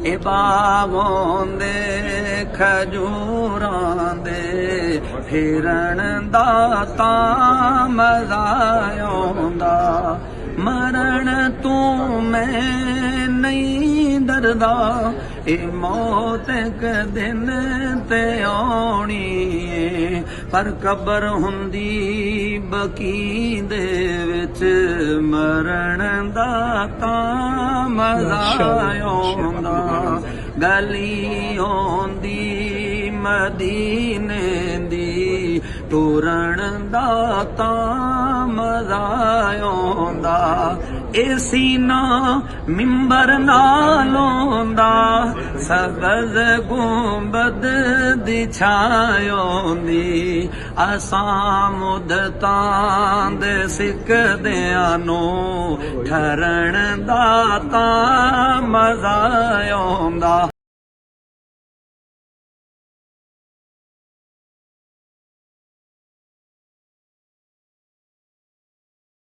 ਇਹ ਬਾਗੋਂ ਦੇ ਖਜੂਰਾਂ ਦੇ ਫਿਰਨ ਦਾ ਤਾਂ ਮਜ਼ਾ ਆਉਂਦਾ। ਮਰਨ ਤੂੰ ਮੈਂ ਨਹੀਂ ਡਰਦਾ, ਇਹ ਮੌਤ ਇੱਕ ਦਿਨ ਤੇ ਆਉਣੀ ਏ। ਪਰ ਕਬਰ ਹੁੰਦੀ ਬਕੀ ਦੇ ਵਿੱਚ, ਮਰਨ ਦਾ ਤਾਂ ਮਜ਼ਾ ਆਉਂਦਾ। ਗਲੀ ਆਉਂਦੀ ਮਦੀਨੇ ਦੀ, ਟੁਰਨ ਦਾ ਤਾਂ ਮਜ਼ਾ ਆਉਂਦਾ। ਇਹ ਸੀਨਾ ਮਿੰਬਰ ਨਾਲ ਆਉਂਦਾ, ਸਬਜ਼ ਗੁੰਬਦ ਦੀ ਛਾਂ ਆਉਂਦੀ। ਅਸਾਂ ਮੁੱਦਤਾਂ ਦੇ ਸਿੱਖਦਿਆਂ ਨੂੰ, ਠਰਨ ਦਾ ਤਾਂ ਮਜ਼ਾ ਆਉਂਦਾ।